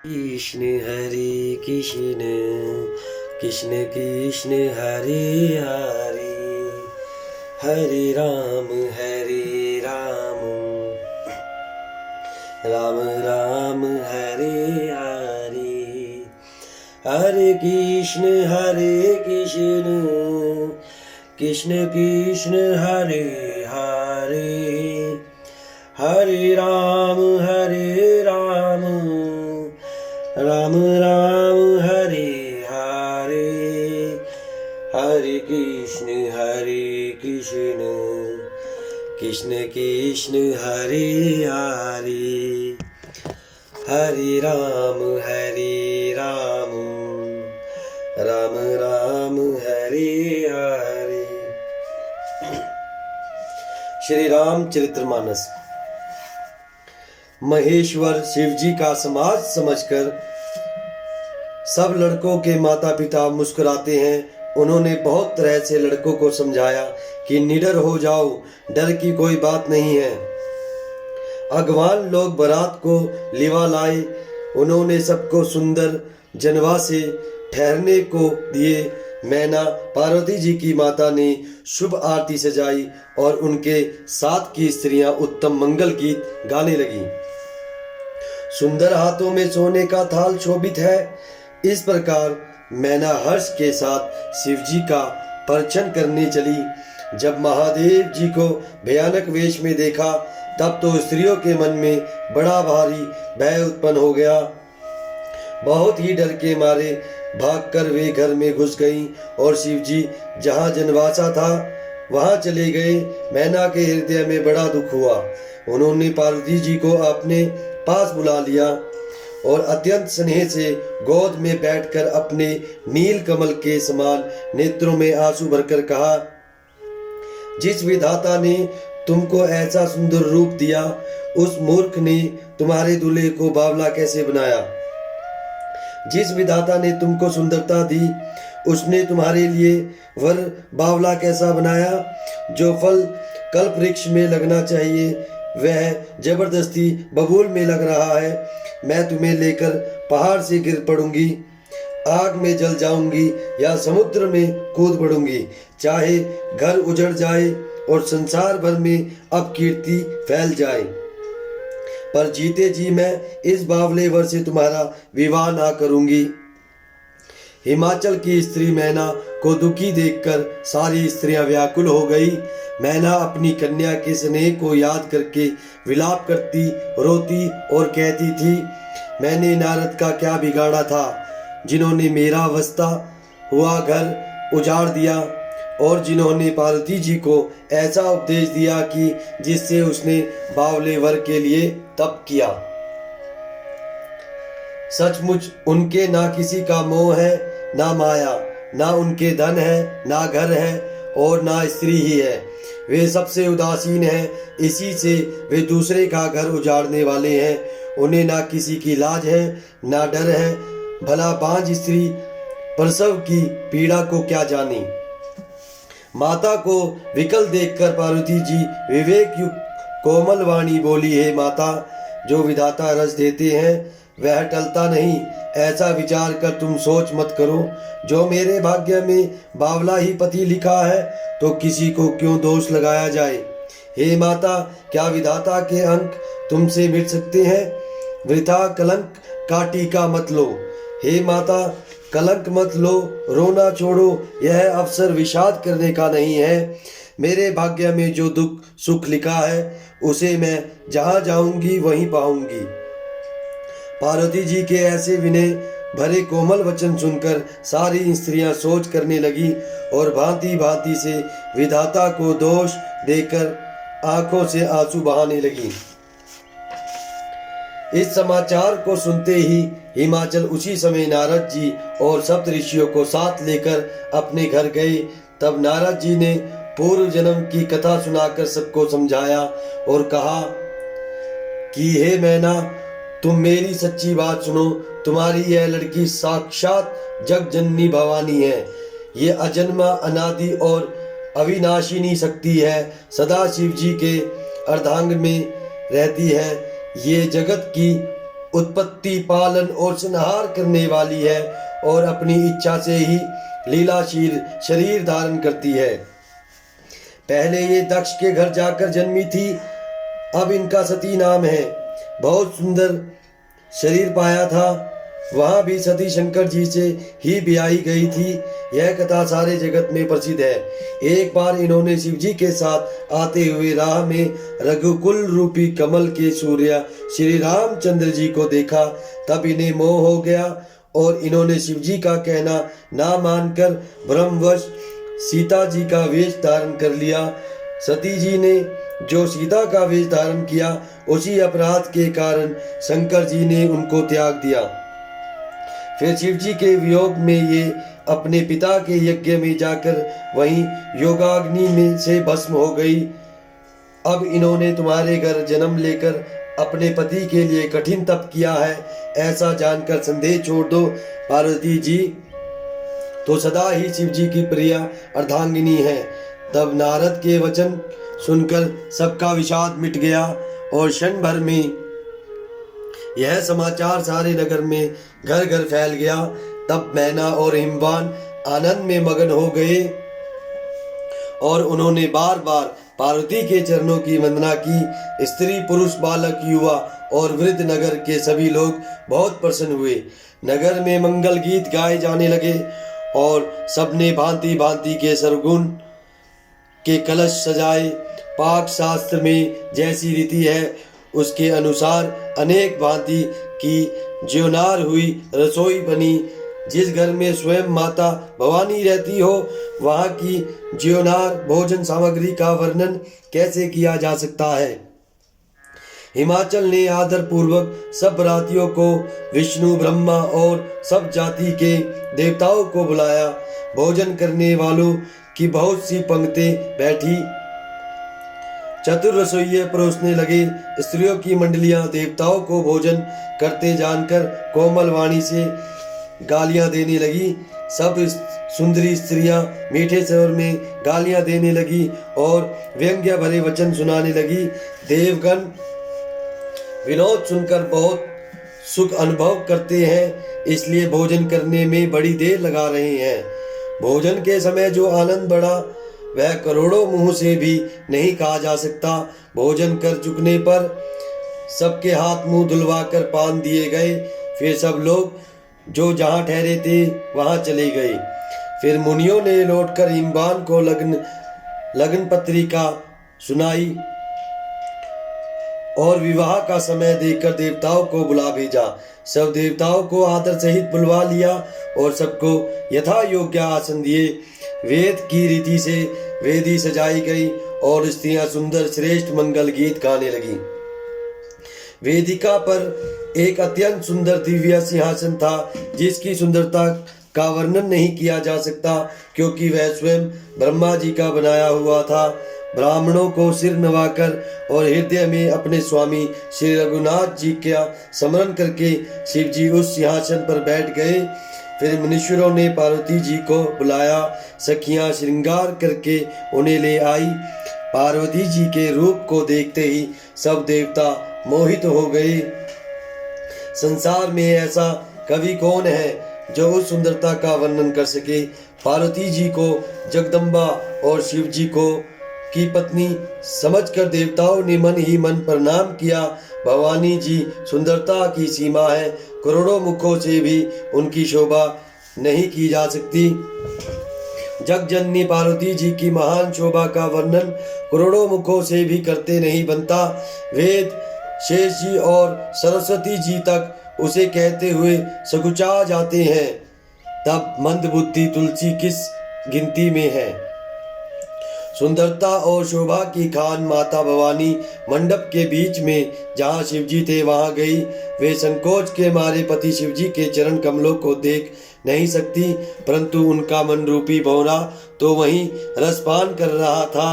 कृष्ण हरे कृष्ण कृष्ण कृष्ण हरे हरे हरे राम राम राम हरे हरे हरे कृष्ण कृष्ण कृष्ण हरे हरे हरे राम राम राम हरे हरे हरे कृष्ण कृष्ण कृष्ण हरे हरे हरे राम राम राम हरे हरे। श्री रामचरितमानस। महेश्वर शिवजी का समाज समझकर सब लड़कों के माता पिता मुस्कुराते हैं। उन्होंने बहुत तरह से लड़कों को समझाया कि निडर हो जाओ, डर की कोई बात नहीं है। अगवान लोग बारात को लिवा लाए। उन्होंने सबको सुंदर जनवा से ठहरने को दिए। मैना पार्वती जी की माता ने शुभ आरती सजाई और उनके साथ की स्त्रियां उत्तम मंगल गीत गाने लगी। सुंदर हाथों में सोने का थाल शोभित है। इस प्रकार मैना हर्ष के साथ शिवजी का परिचय करने चली। जब महादेव जी को भयानक वेश में देखा तब तो स्त्रियों के मन में बड़ा भारी भय उत्पन्न हो गया। बहुत ही डर के मारे भागकर वे घर में घुस गईं और शिवजी जहां जनवासा था वहां चले गए। मैना के हृदय में बड़ा दुख हुआ। उन्होंने पार्वती जी को अपने पास बुला लिया और अत्यंत स्नेह से गोद में बैठकर अपने नील कमल के समान नेत्रों में आंसू भरकर कहा, जिस विधाता ने तुमको ऐसा सुंदर रूप दिया, उस मूर्ख ने तुम्हारे दूल्हे को बावला कैसे बनाया। जिस विधाता ने तुमको सुंदरता दी, उसने तुम्हारे लिए वर बावला कैसा बनाया। जो फल कल्प वृक्ष में लगना चाहिए वह जबरदस्ती बबूल में लग रहा है। मैं तुम्हें लेकर पहाड़ से गिर पड़ूंगी, आग में जल जाऊंगी या समुद्र में कूद पड़ूंगी। चाहे घर उजड़ जाए और संसार भर में अपकीर्ति फैल जाए, पर जीते जी मैं इस बावले वर से तुम्हारा विवाह ना करूंगी। हिमाचल की स्त्री मैना को दुखी देखकर सारी स्त्रियां व्याकुल हो गई। मैना अपनी कन्या के स्नेह को याद करके विलाप करती, रोती और कहती थी, मैंने नारद का क्या बिगाड़ा था, जिन्होंने मेरा वस्ता हुआ घर उजाड़ दिया और जिन्होंने पार्वती जी को ऐसा उपदेश दिया कि जिससे उसने बावले वर के लिए तप किया। सचमुच उनके ना किसी का मोह है, ना माया, ना उनके धन है, ना घर है और ना स्त्री ही है। वे सबसे उदासीन हैं, इसी से वे दूसरे का घर उजाड़ने वाले हैं। उन्हें ना किसी की लाज है, ना डर है। भला बांझ स्त्री प्रसव की पीड़ा को क्या जानी। माता को विकल देखकर पार्वती जी विवेक युक्त कोमल वाणी बोली, हे माता, जो विधाता रस देते हैं वह टलता नहीं। ऐसा विचार कर तुम सोच मत करो। जो मेरे भाग्य में बावला ही पति लिखा है तो किसी को क्यों दोष लगाया जाए। हे माता, क्या विधाता के अंक तुमसे मिट सकते हैं। वृथा कलंक का टीका मत लो। हे माता, कलंक मत लो, रोना छोड़ो। यह अवसर विषाद करने का नहीं है। मेरे भाग्य में जो दुख सुख लिखा है उसे मैं जहां जाऊंगी वहीं पाऊंगी। पार्वती जी के ऐसे विनय भरे कोमल वचन सुनकर सारी स्त्रियां सोच करने लगी और भांति भांति से विधाता को दोष देकर आंखों से आंसू बहाने लगी। इस समाचार को सुनते ही हिमाचल उसी समय नारद जी और सप्त ऋषियों को साथ लेकर अपने घर गए। तब नारद जी ने पूर्व जन्म की कथा सुनाकर सबको समझाया और कहा कि हे मैना, तुम मेरी सच्ची बात सुनो। तुम्हारी यह लड़की साक्षात जगजननी भवानी है। ये अजन्मा, अनादि और अविनाशिनी शक्ति है। सदा शिव जी के अर्धांग में रहती है। ये जगत की उत्पत्ति, पालन और संहार करने वाली है और अपनी इच्छा से ही लीलाशील शरीर धारण करती है। पहले ये दक्ष के घर जाकर जन्मी थी, अब इनका सती नाम है। बहुत सुंदर शरीर पाया था, वहाँ भी सती शंकर जी से ही ब्याही गई थी। यह कथा सारे जगत में प्रसिद्ध है। एक बार इन्होंने शिव जी के साथ आते हुए राह में रघुकुल रूपी कमल के सूर्य श्री रामचंद्र जी को देखा। तब इन्हें मोह हो गया और इन्होंने शिव जी का कहना ना मानकर भ्रमवश सीता जी का वेश धारण कर लिया। सती जी ने जो सीता का वेश धारण किया, उसी अपराध के कारण शंकर जी ने उनको त्याग दिया। फिर शिव जी के वियोग में ये अपने पिता के यज्ञ में जाकर वहीं योगाग्नि में से भस्म हो गई। अब इन्होंने तुम्हारे घर जन्म लेकर अपने पति के लिए कठिन तप किया है, ऐसा जानकर संदेह छोड़ दो। पार्वती जी तो सदा ही शिव जी की प्रिय अर्धांगिनी है। तब नारद के वचन सुनकर सबका विषाद मिट गया और क्षण भर में यह समाचार सारे नगर में घर घर फैल गया। तब मैना और हिमवान आनंद में मगन हो गए और उन्होंने बार बार पार्वती के चरणों की वंदना की। स्त्री, पुरुष, बालक, युवा और वृद्ध नगर के सभी लोग बहुत प्रसन्न हुए। नगर में मंगल गीत गाए जाने लगे और सबने भांति भांति के सरगुण के कलश सजाए। पाक शास्त्र में जैसी रीति है उसके अनुसार अनेक भांति की ज्योनार हुई, रसोई बनी। जिस घर में स्वयं माता भवानी रहती हो, वहाँ की ज्योनार भोजन सामग्री का वर्णन कैसे किया जा सकता है। हिमाचल ने आदर पूर्वक सब बरातियों को, विष्णु, ब्रह्मा और सब जाति के देवताओं को बुलाया। भोजन करने वालों की बहुत सी पंक्ति बैठी। चतुर रसोइये परोसने लगे। स्त्रियों की मंडलियां देवताओं को भोजन करते जानकर कोमल वाणी से गालियां देने लगी। सब सुंदरी स्त्रियां मीठे स्वर में गालियां देने लगी और व्यंग्य भरे वचन सुनाने लगी। देवगण विनोद सुनकर बहुत सुख अनुभव करते हैं, इसलिए भोजन करने में बड़ी देर लगा रहे हैं। भोजन के समय जो आनंद बढ़ा वह करोड़ों मुंह से भी नहीं कहा जा सकता। भोजन कर चुकने पर सबके हाथ मुंह धुलवाकर पान दिए गए। फिर सब लोग जो जहाँ ठहरे थे वहाँ चले गए। फिर मुनियों ने लौटकर हिमवान को लगन पत्रिका सुनाई और विवाह का समय देखकर देवताओं को बुला भेजा। सब देवताओं को आदर सहित बुलवा लिया और सबको यथा योग्य आसन दिए। वेद की रीति से वेदी सजाई गई और स्त्रियां सुंदर श्रेष्ठ मंगल गीत गाने लगी। वेदिका पर एक अत्यंत सुंदर दिव्य सिंहासन था, जिसकी सुंदरता का वर्णन नहीं किया जा सकता, क्योंकि वह स्वयं ब्रह्मा जी का बनाया हुआ था। ब्राह्मणों को सिर नवाकर और हृदय में अपने स्वामी श्री रघुनाथ जी का स्मरण करके शिव जी उस सिंहासन पर बैठ गए। फिर मुनीश्वरों ने पार्वती जी को बुलाया। सखियां श्रृंगार करके उन्हें ले आई। पार्वती जी के रूप को देखते ही सब देवता मोहित हो गए। संसार में ऐसा कवि कौन है जो उस सुंदरता का वर्णन कर सके। पार्वती जी को जगदम्बा और शिव जी को की पत्नी समझकर देवताओं ने मन ही मन प्रणाम किया। भवानी जी सुंदरता की सीमा है, करोड़ों मुखों से भी उनकी शोभा नहीं की जा सकती। जगजननी पार्वती जी की महान शोभा का वर्णन करोड़ों मुखों से भी करते नहीं बनता। वेद, शेष जी और सरस्वती जी तक उसे कहते हुए सकुचा जाते हैं, तब मंदबुद्धि तुलसी किस गिनती में है। सुंदरता और शोभा की खान माता भवानी मंडप के बीच में जहाँ शिवजी थे वहाँ गई। वे संकोच के मारे पति शिवजी के चरण कमलों को देख नहीं सकती, परंतु उनका मन रूपी भौरा तो वहीं रसपान कर रहा था।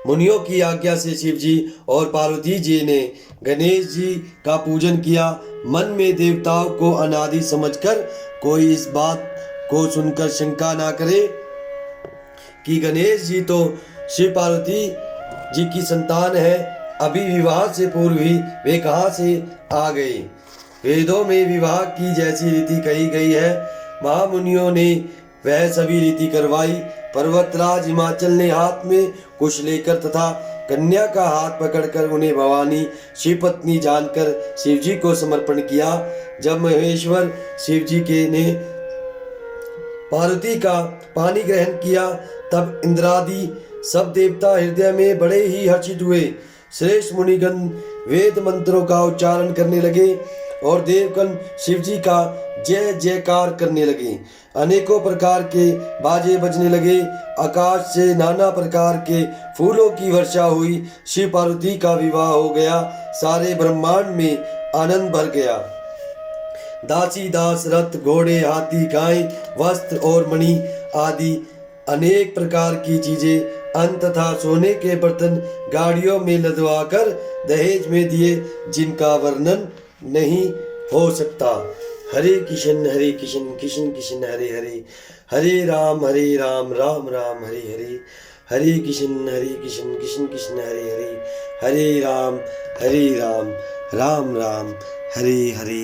मुनियों की आज्ञा से शिवजी और पार्वती जी ने गणेश जी का पूजन किया। मन में देवताओं को अनादि समझकर कोई इस बात को सुनकर शंका ना करे कि गणेश जी तो शिव पार्वती जी की संतान है, अभी विवाह से पूर्व ही वे कहाँ से आ गए। वेदों में विवाह की जैसी रीति कही गई है, महामुनियों ने वह सभी रीति करवाई। पर्वतराज हिमाचल ने हाथ में कुश लेकर तथा कन्या का हाथ पकड़कर उन्हें भवानी शिव पत्नी जानकर शिवजी को समर्पण किया। जब महेश्वर शिवजी के ने पार्वती का पानी ग्रहण किया, तब इंद्रादि सब देवता हृदय में बड़े ही हर्षित हुए। श्रेष्ठ मुनिगण वेद मंत्रों का उच्चारण करने लगे और देवगण शिवजी का जय जयकार करने लगे। अनेकों प्रकार के बाजे बजने लगे। आकाश से नाना प्रकार के फूलों की वर्षा हुई। शिव पार्वती का विवाह हो गया। सारे ब्रह्मांड में आनंद भर गया। दासी दास रथ घोड़े हाथी गाय वस्त्र और मणि आदि अनेक प्रकार की चीजें अन्न तथा सोने के बर्तन गाड़ियों में लदवाकर दहेज में दिए, जिनका वर्णन नहीं हो सकता। हरे कृष्ण कृष्ण कृष्ण हरे हरे, हरे राम राम राम हरे हरे, हरे कृष्ण कृष्ण कृष्ण हरे हरे, हरे राम राम राम हरे हरे।